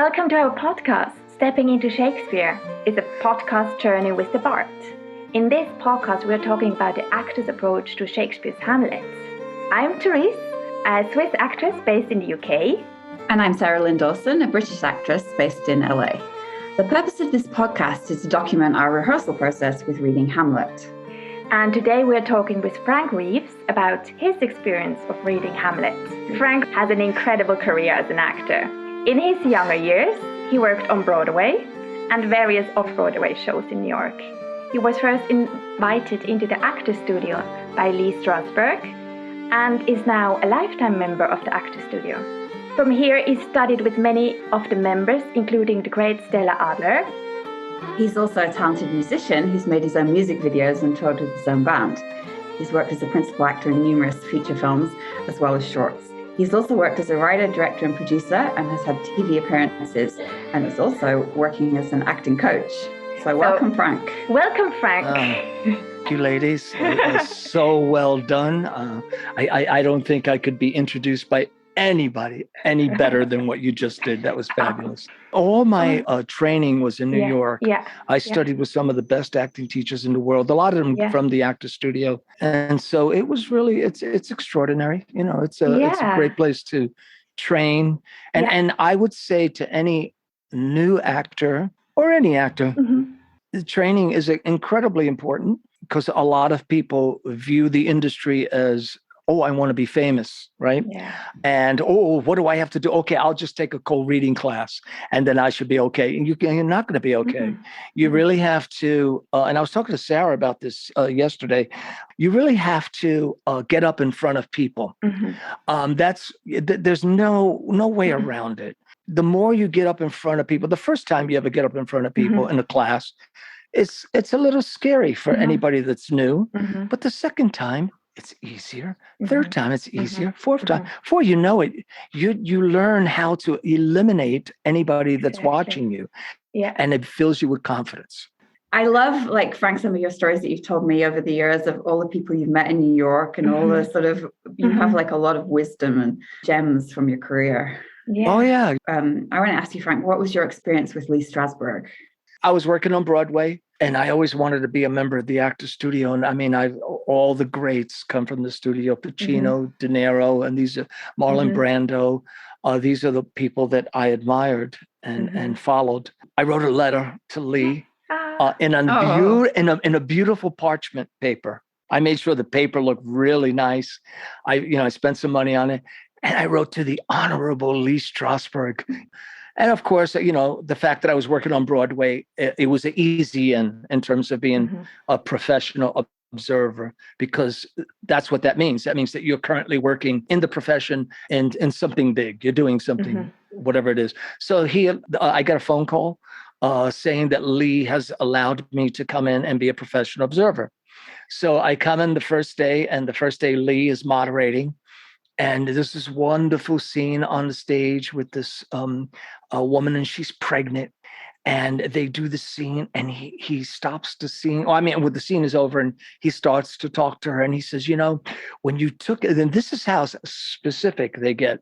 Welcome to our podcast, Stepping into Shakespeare. It's a podcast journey with the Bard. In this podcast, we're talking about the actor's approach to Shakespeare's Hamlet. I'm Therese, a Swiss actress based in the UK. And I'm Sarah Lynn Dawson, a British actress based in LA. The purpose of this podcast is to document our rehearsal process with reading Hamlet. And today we're talking with Frank Reeves about his experience of reading Hamlet. Frank has an incredible career as an actor. In his younger years, he worked on Broadway and various Off-Broadway shows in New York. He was first invited into the Actors Studio by Lee Strasberg and is now a lifetime member of the Actors Studio. From here, he studied with many of the members, including the great Stella Adler. He's also a talented musician who's made his own music videos and toured with his own band. He's worked as a principal actor in numerous feature films, as well as shorts. He's also worked as a writer, director, and producer, and has had TV appearances, and is also working as an acting coach. So welcome, Frank. Welcome, Frank. Thank you, ladies. So well done. I don't think I could be introduced by anybody any better than what you just did. That was fabulous. All my training was in New York. Yeah. I studied with some of the best acting teachers in the world, a lot of them from the Actors Studio. And so it was really, it's extraordinary. You know, it's a great place to train. And I would say to any new actor or any actor, the training is incredibly important because a lot of people view the industry as, oh, I want to be famous, right? Yeah. And, what do I have to do? Okay, I'll just take a cold reading class and then I should be okay. And you're not going to be okay. You really have to, and I was talking to Sarah about this yesterday, you really have to get up in front of people. There's no way around it. The more you get up in front of people, the first time you ever get up in front of people in a class, it's a little scary for anybody that's new. But the second time, it's easier. Third time, it's easier. Fourth time, before you know it, you learn how to eliminate anybody that's watching you. Yeah. And it fills you with confidence. I love, Frank, some of your stories that you've told me over the years of all the people you've met in New York and all the sort of, you have a lot of wisdom and gems from your career. Yeah. Oh, yeah. I want to ask you, Frank, what was your experience with Lee Strasberg? I was working on Broadway, and I always wanted to be a member of the Actors Studio. And I mean, all the greats come from the studio: Pacino, De Niro, and these are Marlon Brando. These are the people that I admired and followed. I wrote a letter to Lee in a beautiful parchment paper. I made sure the paper looked really nice. I spent some money on it, and I wrote to the Honorable Lee Strasberg. And of course, the fact that I was working on Broadway, it was easy in terms of being a professional observer, because that's what that means. That means that you're currently working in the profession and in something big. You're doing something, whatever it is. So I got a phone call saying that Lee has allowed me to come in and be a professional observer. So I come in the first day, and the first day Lee is moderating. And there's this wonderful scene on the stage with this woman, and she's pregnant. And they do the scene, and he stops the scene. When the scene is over, and he starts to talk to her, and he says, when you took it, and this is how specific they get.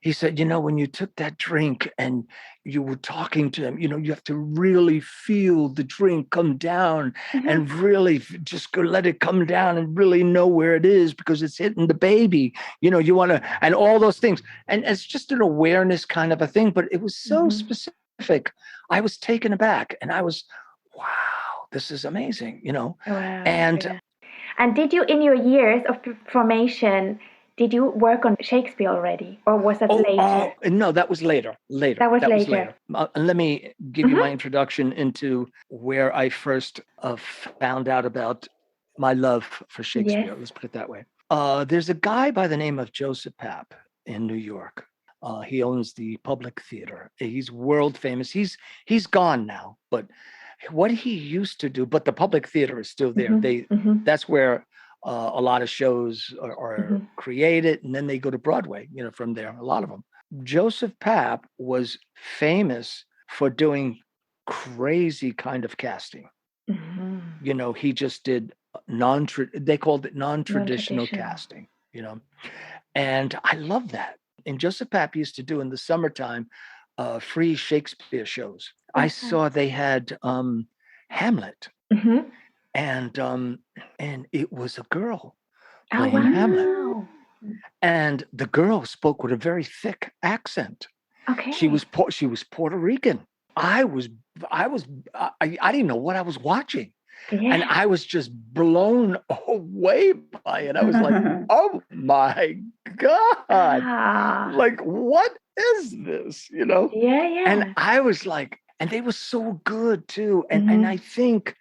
He said, when you took that drink and you were talking to him, you have to really feel the drink come down and really just go let it come down and really know where it is because it's hitting the baby. You want to, and all those things. And it's just an awareness kind of a thing, but it was so specific. I was taken aback, and I was, wow, this is amazing, Wow. And did you, in your years of formation, did you work on Shakespeare already, or was that later? No, that was later. That was later. Let me give you my introduction into where I first found out about my love for Shakespeare. Yes. Let's put it that way. There's a guy by the name of Joseph Papp in New York. He owns the Public Theatre. He's world famous. He's gone now, but what he used to do, but the Public Theatre is still there. That's where a lot of shows are created, and then they go to Broadway, from there, a lot of them. Joseph Papp was famous for doing crazy kind of casting. He just did they called it non-traditional casting, and I love that. And Joseph Papp used to do in the summertime free Shakespeare shows. I saw they had Hamlet, and it was a girl playing Hamlet, and the girl spoke with a very thick accent. Okay. She was Puerto Rican. I didn't know what I was watching. Yeah. And I was just blown away by it. I was like, oh my God. Like, what is this? You know? Yeah. And I was like, and they were so good too. And I think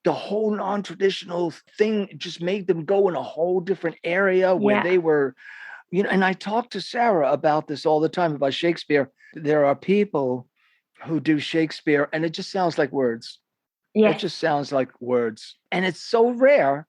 the whole non-traditional thing just made them go in a whole different area where they were, you know, and I talk to Sarah about this all the time about Shakespeare. There are people who do Shakespeare and it just sounds like words. Yes. It just sounds like words. And it's so rare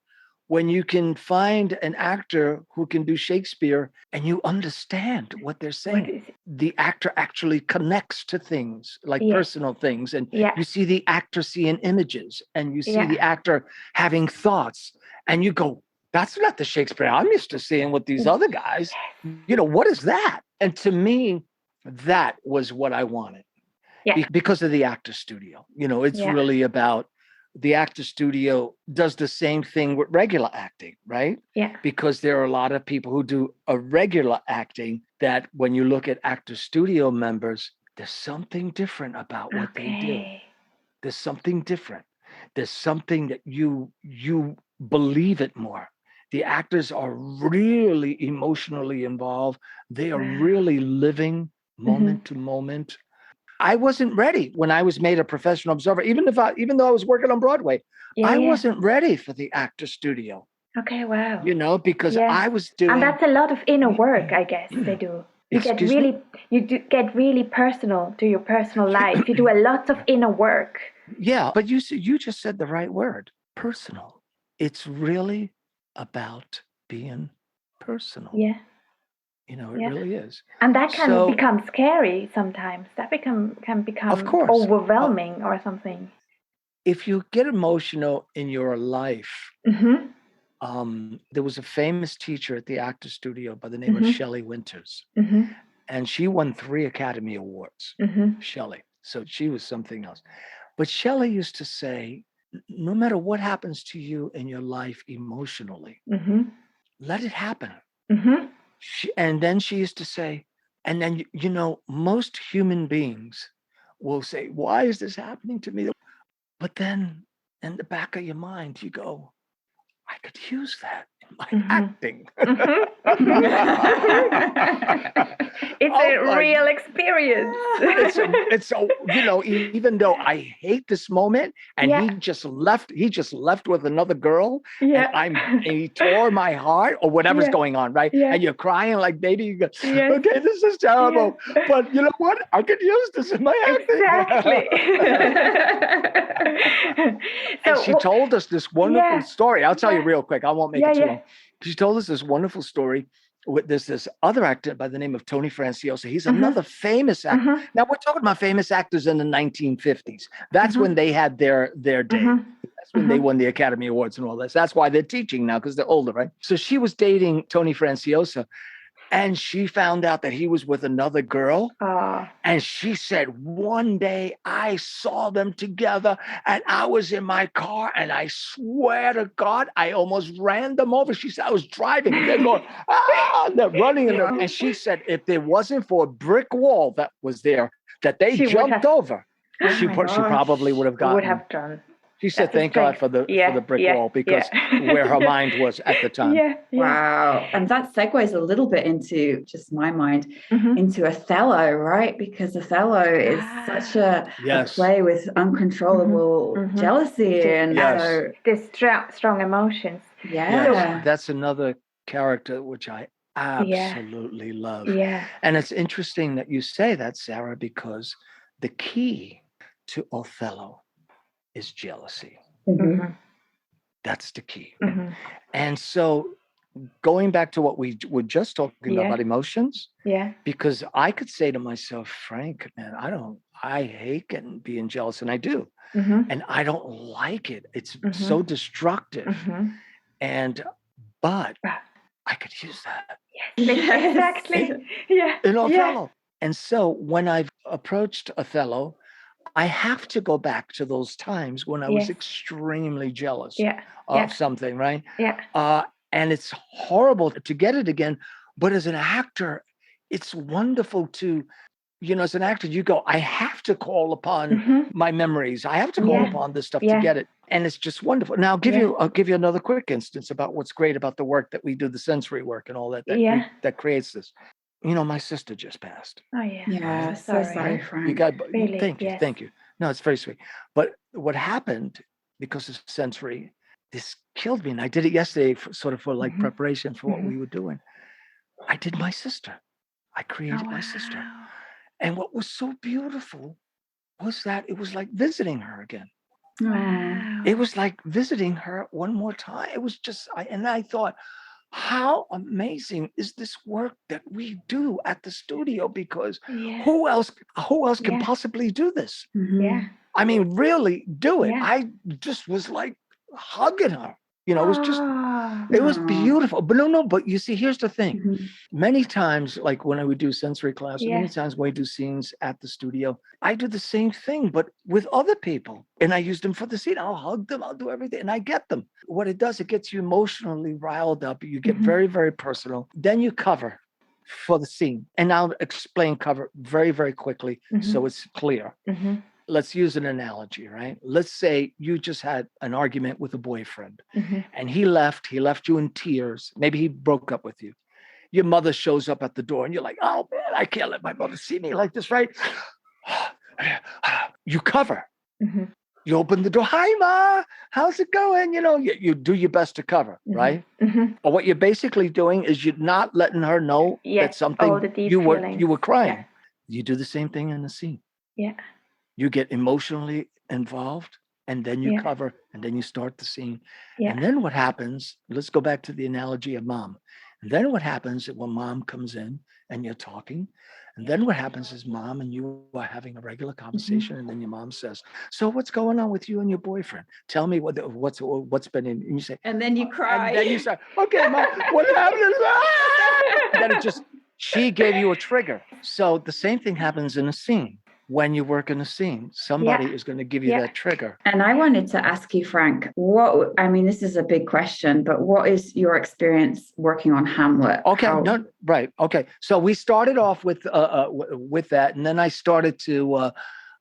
when you can find an actor who can do Shakespeare and you understand what they're saying. The actor actually connects to things like personal things. And you see the actor seeing images and you see the actor having thoughts and you go, that's not the Shakespeare I'm used to seeing with these other guys. You know, what is that? And to me, that was what I wanted. Yeah. Because of the actor studio. You know, it's really about the actor studio does the same thing with regular acting, right? Yeah. Because there are a lot of people who do a regular acting that when you look at actor studio members, there's something different about what they do. There's something different. There's something that you believe it more. The actors are really emotionally involved. They are really living moment to moment. I wasn't ready when I was made a professional observer, even though I was working on Broadway. I wasn't ready for the actor studio. Okay, wow. You know, because I was doing, and that's a lot of inner work, I guess they do. You get really personal to your personal life. You do a lot of inner work. Yeah, but you just said the right word, personal. It's really about being personal. Yeah. You know, it really is. And that can become scary sometimes. That can become overwhelming or something. If you get emotional in your life, there was a famous teacher at the actor studio by the name of Shelly Winters. And she won 3 Academy Awards, Shelley. So she was something else. But Shelley used to say, no matter what happens to you in your life emotionally, let it happen. And then she used to say, and then, you know, most human beings will say, why is this happening to me? But then in the back of your mind, you go, I could use that in my acting. It's a real experience. It's you know, even though I hate this moment and he just left with another girl and he tore my heart or whatever's going on, right? And you're crying like baby, you go, okay, this is terrible. But you know what? I could use this in my acting. Exactly. And she told us this wonderful story. I'll tell you real quick. I won't make it too long. She told us this wonderful story with this other actor by the name of Tony Franciosa. He's another famous actor. Now we're talking about famous actors in the 1950s. That's when they had their day. That's when they won the Academy Awards and all this. That's why they're teaching now because they're older, right? So she was dating Tony Franciosa. And she found out that he was with another girl. And she said, one day I saw them together and I was in my car and I swear to God, I almost ran them over. She said, I was driving and they're going, and they're running. And she said, if there wasn't for a brick wall that was there, that they jumped over, she probably would have gotten. Would have done. She said, thank God for the brick wall because where her mind was at the time. Wow. And that segues a little bit into just my mind, into Othello, right? Because Othello is such a play with uncontrollable jealousy. And so there's strong emotions. That's another character which I absolutely love. And it's interesting that you say that, Sarah, because the key to Othello is jealousy. That's the key. And so going back to what we were just talking about emotions, because I could say to myself, Frank, man, I hate being jealous, and I do. And I don't like it. It's so destructive. But I could use that. Exactly. In Othello. And so when I've approached Othello, I have to go back to those times when I was extremely jealous of something, right? Yeah. And it's horrible to get it again. But as an actor, it's wonderful to, as an actor, you go, I have to call upon my memories. I have to call upon this stuff to get it. And it's just wonderful. Now I'll give you another quick instance about what's great about the work that we do, the sensory work and all that that creates this. My sister just passed. Oh yeah. Yeah, so sorry, Frank. You got Really? Thank you. No, it's very sweet. But what happened because of sensory, this killed me. And I did it yesterday for like preparation for what we were doing. I did my sister. I created my sister. And what was so beautiful was that it was like visiting her again. Wow. It was like visiting her one more time. It was just, I thought, how amazing is this work that we do at the studio? Because who else can possibly do this? Yeah. I mean, really do it. I just was like hugging her. It was just, it was beautiful. But you see, here's the thing. Many times, like when I would do sensory class, many times when I do scenes at the studio, I do the same thing, but with other people. And I use them for the scene. I'll hug them. I'll do everything. And I get them. What it does, it gets you emotionally riled up. You get very, very personal. Then you cover for the scene. And I'll explain cover very, very quickly so it's clear. Let's use an analogy, right? Let's say you just had an argument with a boyfriend and he left you in tears. Maybe he broke up with you. Your mother shows up at the door and you're like, oh man, I can't let my mother see me like this, right? You cover. You open the door. Hi, Ma. How's it going? You do your best to cover, right? Or what you're basically doing is you're not letting her know that something you were crying. Yeah. You do the same thing in the scene. Yeah. You get emotionally involved and then you cover and then you start the scene. Yeah. And then what happens, let's go back to the analogy of mom. And then what happens is when mom comes in and you're talking, and then what happens is mom and you are having a regular conversation and then your mom says, so what's going on with you and your boyfriend? Tell me what's been in, and you say, and then you cry. And then you say, okay, mom, what happened? And then she gave you a trigger. So the same thing happens in a scene. When you work in a scene, somebody is going to give you that trigger. And I wanted to ask you, Frank, this is a big question, but what is your experience working on Hamlet? Okay, right. Okay. So we started off with that. And then I started to,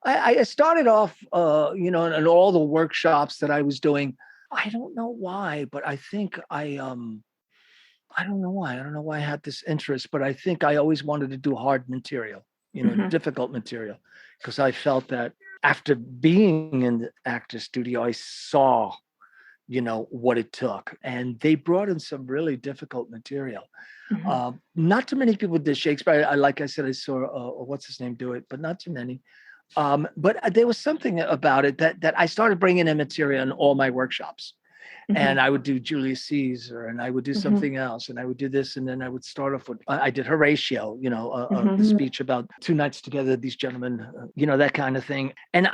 I started off, in all the workshops that I was doing. I don't know why, but I think I don't know why. I don't know why I had this interest, but I think I always wanted to do hard material. Difficult material, because I felt that after being in the actor studio, I saw, what it took. And they brought in some really difficult material. Not too many people did Shakespeare. Like I said, I saw, what's his name do it, but not too many. But there was something about it that I started bringing in material in all my workshops. And I would do Julius Caesar, and I would do something else, and I would do this, and then I would start off with, I did Horatio, the speech about 2 nights together, these gentlemen, that kind of thing. And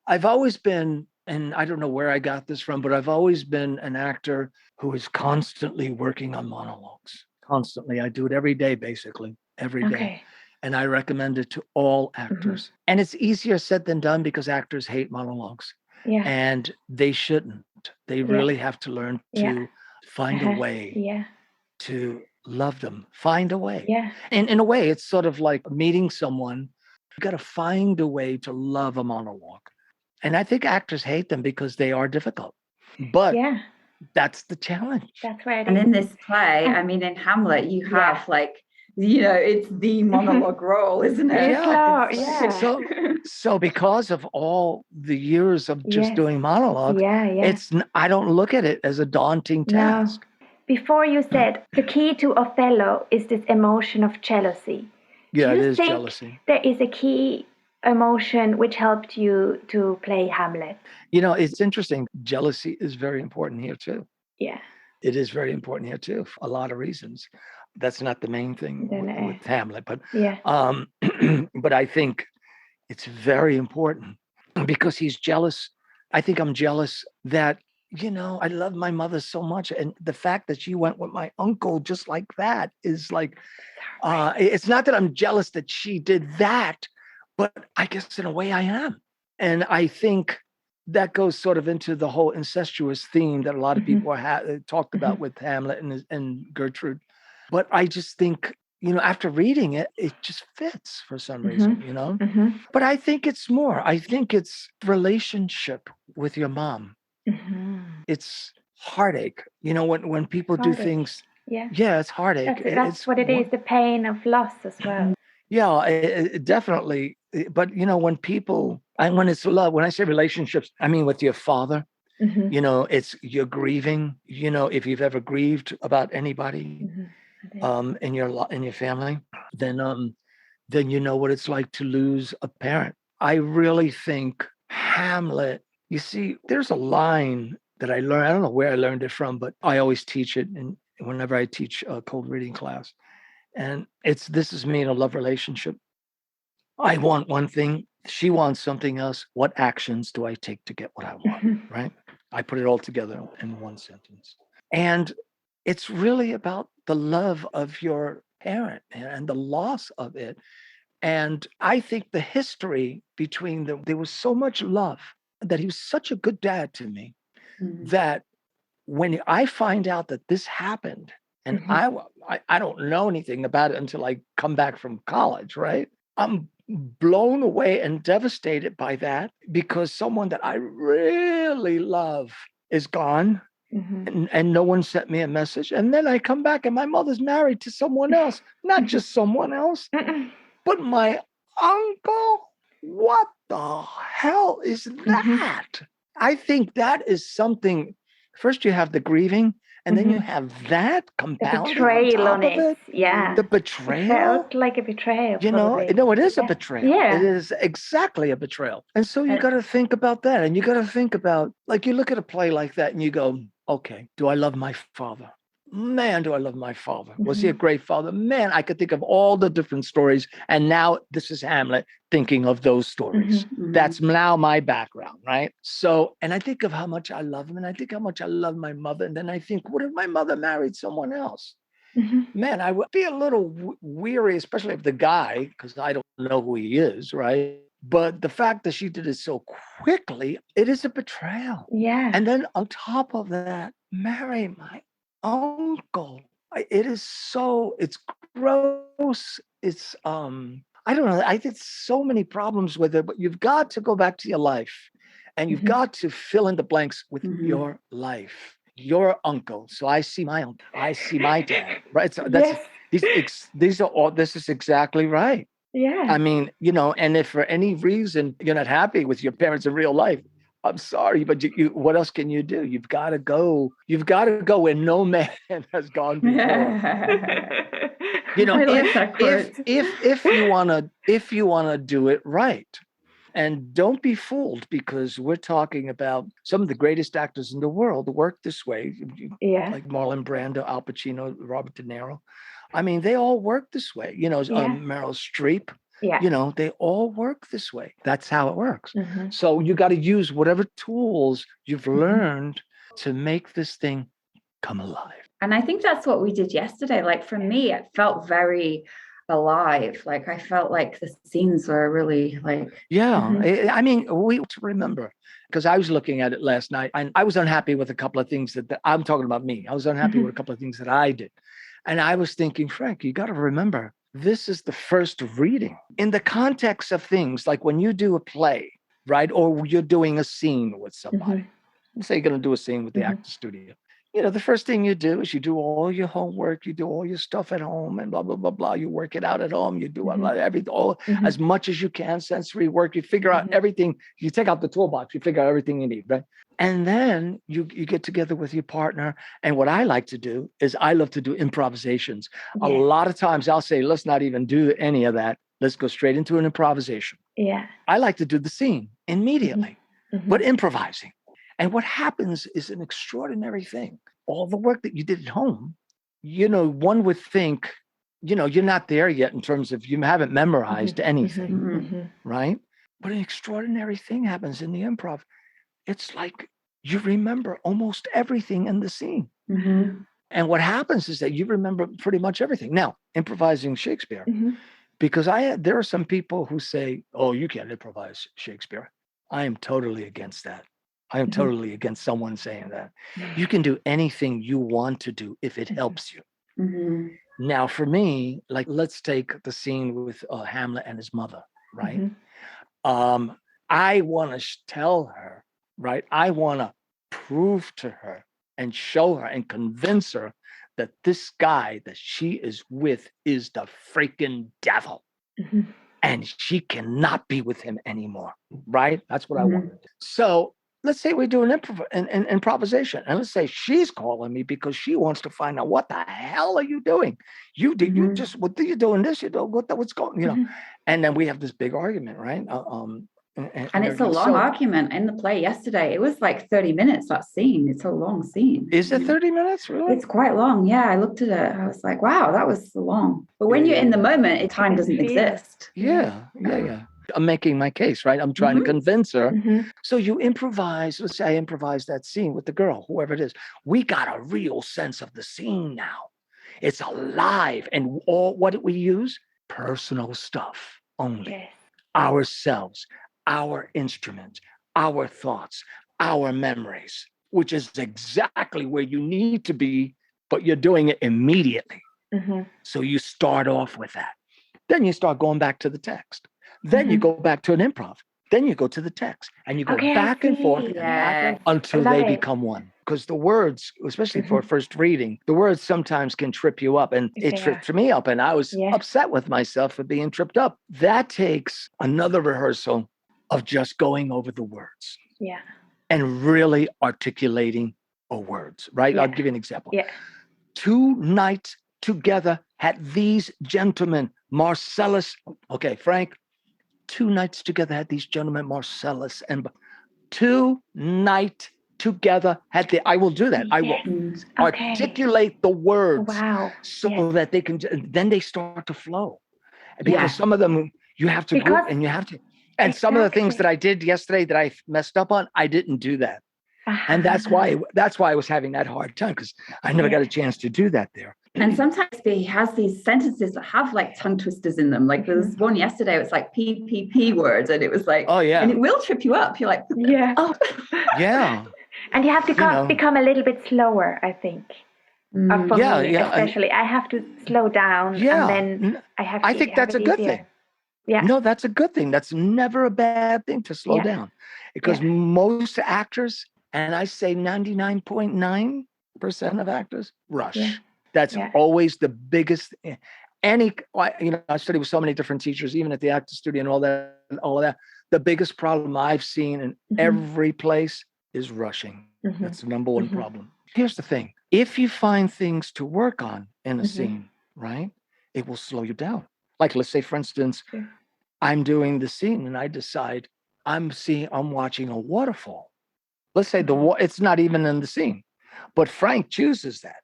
I've always been, and I don't know where I got this from, but I've always been an actor who is constantly working on monologues. Constantly. I do it every day, basically, every day. And I recommend it to all actors. And it's easier said than done because actors hate monologues. Yeah. And they shouldn't. They really have to learn to find a way to love them. Find a way. Yeah. And in a way, it's sort of like meeting someone. You got to find a way to love a monologue. And I think actors hate them because they are difficult. But that's the challenge. That's right. And in this play, in Hamlet, you have it's the monologue role, isn't it? Yeah. So because of all the years of just doing monologue, I don't look at it as a daunting task. Before you said the key to Othello is this emotion of jealousy. Yeah, it is jealousy. There is a key emotion which helped you to play Hamlet. It's interesting. Jealousy is very important here too. Yeah. It is very important here too, for a lot of reasons. That's not the main thing with Hamlet, but but I think it's very important because he's jealous. I think I'm jealous that I love my mother so much. And the fact that she went with my uncle just like that is like, it's not that I'm jealous that she did that, but I guess in a way I am. And I think that goes sort of into the whole incestuous theme that a lot of people talked about with Hamlet and Gertrude. But I just think, after reading it, it just fits for some reason, But I think it's more. I think it's relationship with your mom. It's heartache. When people do things. Yeah, it's heartache. That's what it is, the pain of loss as well. Yeah, it definitely. But, when people, when it's love, when I say relationships, I mean with your father, it's you're grieving, if you've ever grieved about anybody in your family, then you know what it's like to lose a parent. I really think Hamlet, you see, there's a line that I learned. I don't know where I learned it from, but I always teach it. And whenever I teach a cold reading class, and this is me in a love relationship. I want one thing. She wants something else. What actions do I take to get what I want? Right? I put it all together in one sentence. And it's really about the love of your parent and the loss of it. And I think the history between them, there was so much love, that he was such a good dad to me, that when I find out that this happened, and I don't know anything about it until I come back from college, right? I'm blown away and devastated by that, because someone that I really love is gone. And no one sent me a message. And then I come back and my mother's married to someone else, not just someone else, but my uncle. What the hell is that? I think that is something. First, you have the grieving, and then you have that compounded betrayal on top of it. Yeah. The betrayal. It felt like a betrayal. No, it is a betrayal. Yeah. It is exactly a betrayal. And so you got to think about that. And you got to think about, like, you look at a play like that and you go, okay, do I love my father? Man, do I love my father. Was he a great father? Man, I could think of all the different stories. And now this is Hamlet thinking of those stories. That's now my background, right? So, and I think of how much I love him, and I think how much I love my mother. And then I think, what if my mother married someone else? Man, I would be a little weary, especially if the guy, because I don't know who he is, right? But the fact that she did it so quickly, it is a betrayal. Yeah. And then on top of that, marry my uncle. It's gross. It's I don't know. I think so many problems with it, but you've got to go back to your life, and you've got to fill in the blanks with your life. Your uncle. So I see my uncle. I see my dad. Right. So these are all. This is exactly right. Yeah. I mean, and if for any reason you're not happy with your parents in real life, I'm sorry, but what else can you do? You've got to go. You've got to go where no man has gone before. If you wanna do it right, and don't be fooled, because we're talking about some of the greatest actors in the world work this way. Like Marlon Brando, Al Pacino, Robert De Niro. I mean, they all work this way. Meryl Streep. Yeah. They all work this way. That's how it works. So you got to use whatever tools you've learned to make this thing come alive. And I think that's what we did yesterday. Like, for me, it felt very alive. Like, I felt like the scenes were really like... Yeah. I mean, we to remember, because I was looking at it last night, and I was unhappy with a couple of things that I'm talking about me. I was unhappy with a couple of things that I did. And I was thinking, Frank, you got to remember, this is the first reading. In the context of things, like when you do a play, right? Or you're doing a scene with somebody. Say you're going to do a scene with the actor studio. The first thing you do is you do all your homework, you do all your stuff at home, and blah, blah, blah, blah. You work it out at home. You do as much as you can, sensory work. You figure out everything. You take out the toolbox. You figure out everything you need, right? And then you get together with your partner. And what I like to do is I love to do improvisations. A lot of times I'll say, let's not even do any of that. Let's go straight into an improvisation. Yeah. I like to do the scene immediately, but improvising. And what happens is an extraordinary thing. All the work that you did at home, one would think, you're not there yet in terms of you haven't memorized anything, right? But an extraordinary thing happens in the improv. It's like you remember almost everything in the scene. Mm-hmm. And what happens is that you remember pretty much everything. Now, improvising Shakespeare, because there are some people who say, oh, you can't improvise Shakespeare. I am totally against that. I am totally against someone saying that. You can do anything you want to do if it helps you. Mm-hmm. Now, for me, like, let's take the scene with Hamlet and his mother, right? I want to tell her, right? I want to prove to her and show her and convince her that this guy that she is with is the freaking devil. And she cannot be with him anymore, right? That's what I want. So let's say we do an improvisation, and let's say she's calling me because she wants to find out what the hell are you doing? You just, what are you doing this? You know, what's going, you know? And then we have this big argument, right? And it's a long argument in the play yesterday. It was like 30 minutes, that scene. It's a long scene. Is it 30 minutes, really? It's quite long. Yeah, I looked at it. I was like, wow, that was long. But when you're in the moment, time doesn't exist. Yeah. I'm making my case, right? I'm trying to convince her. So you improvise. Let's say I improvise that scene with the girl, whoever it is. We got a real sense of the scene now. It's alive. And what do we use? Personal stuff only. Yes. Ourselves, our instruments, our thoughts, our memories, which is exactly where you need to be, but you're doing it immediately. So you start off with that. Then you start going back to the text. Then you go back to an improv. Then you go to the text, and you go back and forth until they become one. Because the words, especially for first reading, the words sometimes can trip you up, and it tripped me up, and I was upset with myself for being tripped up. That takes another rehearsal of just going over the words and really articulating words, right? I'll give you an example. 2 nights together had these gentlemen, Marcellus. Okay, Frank. 2 nights together had these gentlemen, Marcellus, and 2 nights together had the. I will do that. I will articulate the words so that they can. Then they start to flow, because some of them you have to group and you have to. And some of the things that I did yesterday that I messed up on, I didn't do that, and that's why I was having that hard time, because I never got a chance to do that there. And sometimes he has these sentences that have like tongue twisters in them. Like there's one yesterday, it was like PPP words, and it was like, and it will trip you up. You're like, and you have to become a little bit slower, I think. For me, especially, I have to slow down, and then I have to. I think that's a good thing. Yeah. No, that's a good thing. That's never a bad thing to slow down, because most actors, and I say 99.9% of actors, rush. Yeah. That's always the biggest. I study with so many different teachers, even at the acting studio and all that. The biggest problem I've seen in every place is rushing. That's the number one problem. Here's the thing. If you find things to work on in a scene, right, it will slow you down. Like, let's say, for instance, I'm doing the scene and I decide I'm watching a waterfall. Let's say it's not even in the scene, but Frank chooses that.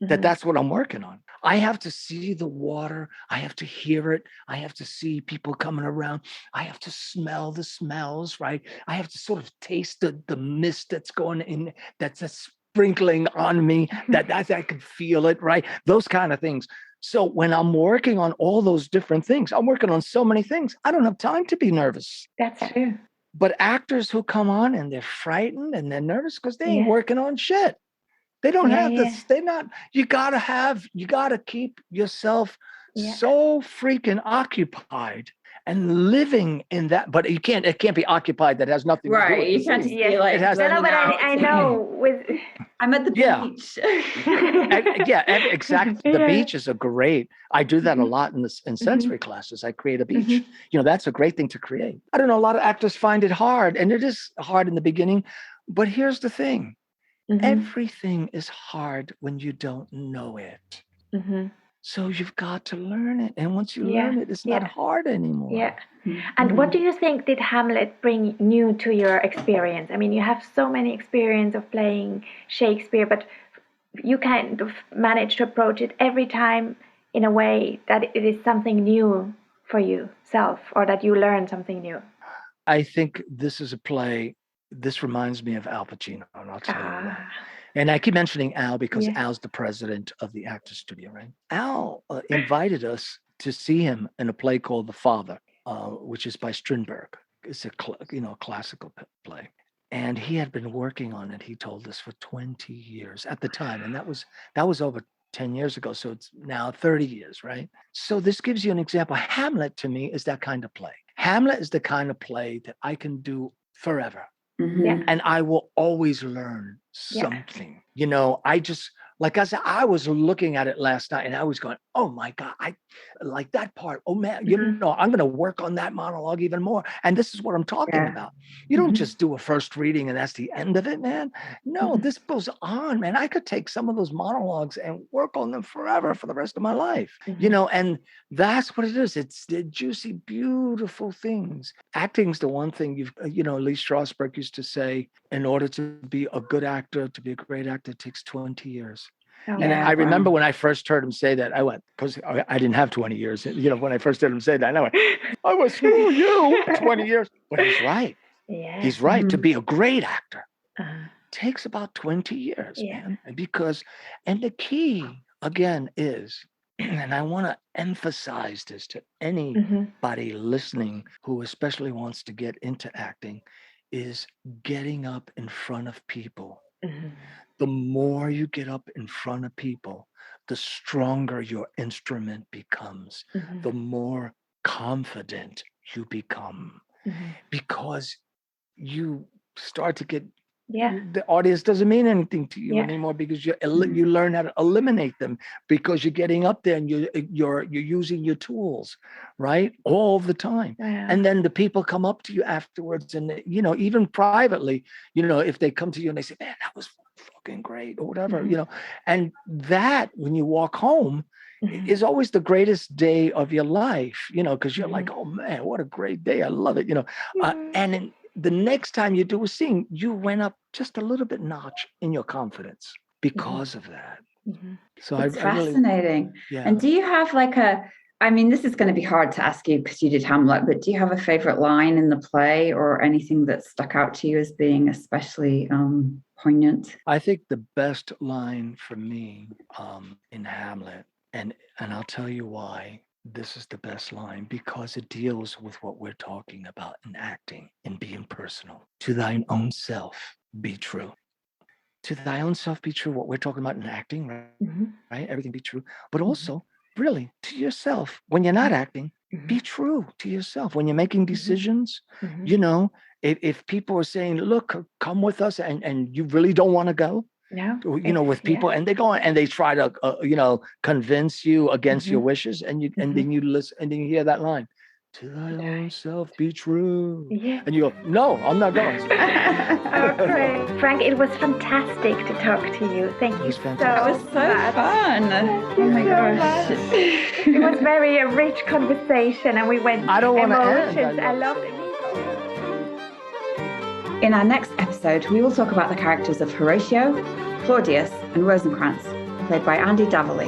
That's what I'm working on. I have to see the water. I have to hear it. I have to see people coming around. I have to smell the smells, right? I have to sort of taste the mist that's going in, that's sprinkling on me, that I can feel it, right? Those kind of things. So when I'm working on all those different things, I'm working on so many things. I don't have time to be nervous. That's true. But actors who come on and they're frightened and they're nervous because they ain't working on shit. They don't have this. They're not. You gotta keep yourself so freaking occupied and living in that. But it can't be occupied. That has nothing to do with it. You can't just be like, it has no, but I know I'm at the beach. Exactly. The beach is a great. I do that a lot in sensory classes. I create a beach. That's a great thing to create. I don't know. A lot of actors find it hard, and it is hard in the beginning. But here's the thing. Everything is hard when you don't know it. So you've got to learn it. And once you learn it, it's not hard anymore. Yeah. And what do you think did Hamlet bring new to your experience? I mean, you have so many experience of playing Shakespeare, but you kind of manage to approach it every time in a way that it is something new for yourself, or that you learn something new. I think this is a play this reminds me of Al Pacino, and I'll tell you why. And I keep mentioning Al because Al's the president of the Actors Studio, right? Al invited us to see him in a play called The Father, which is by Strindberg. It's a classical play. And he had been working on it, he told us, for 20 years at the time. And that was over 10 years ago. So it's now 30 years, right? So this gives you an example. Hamlet, to me, is that kind of play. Hamlet is the kind of play that I can do forever. Mm-hmm. Yeah. And I will always learn something. You know, I just, like I said, I was looking at it last night and I was going, oh my God, I like that part. Oh man, you know, I'm going to work on that monologue even more. And this is what I'm talking about. You don't just do a first reading and that's the end of it, man. No, this goes on, man. I could take some of those monologues and work on them forever for the rest of my life, you know, and that's what it is. It's the juicy, beautiful things. Acting's the one thing you know, Lee Strasberg used to say, in order to be a good actor, to be a great actor, it takes 20 years. And I remember when I first heard him say that, I went, because I didn't have 20 years. You know, when I first heard him say that, I went, I was screw you, 20 years. But he's right. Yeah. He's right. To be a great actor takes about 20 years, man. Because, and the key, again, is, and I want to emphasize this to anybody listening who especially wants to get into acting, is getting up in front of people. The more you get up in front of people, the stronger your instrument becomes, the more confident you become, because you start to get, the audience doesn't mean anything to you anymore, because you learn how to eliminate them, because you're getting up there and you're using your tools, right, all the time. And then the people come up to you afterwards, and you know, even privately, you know, if they come to you and they say, man, that was fucking great, or whatever, you know, and that, when you walk home, is always the greatest day of your life, you know, because you're like, oh man, what a great day, I love it, you know. And the next time you do a scene, you went up just a little bit notch in your confidence because of that. So it's fascinating. And do you have like I mean, this is going to be hard to ask you because you did Hamlet, but do you have a favorite line in the play or anything that stuck out to you as being especially poignant? I think the best line for me in Hamlet, and I'll tell you why this is the best line, because it deals with what we're talking about in acting and being personal. To thine own self be true. To thy own self be true. What we're talking about in acting, right? Everything be true. But also, really, to yourself. When you're not acting, be true to yourself. When you're making decisions, you know, if people are saying, look, come with us, and you really don't want to go, you know, with people, and they go on and they try to, you know, convince you against your wishes, and then you listen, and then you hear that line, to thy own self be true. And you go, no, I'm not going. Oh, great. Frank, it was fantastic to talk to you. Thank you so much. That was so fun. Oh my gosh. It was very a rich conversation, and we went emotions. I loved it. In our next episode, we will talk about the characters of Horatio, Claudius, and Rosencrantz, played by Andy Daverley.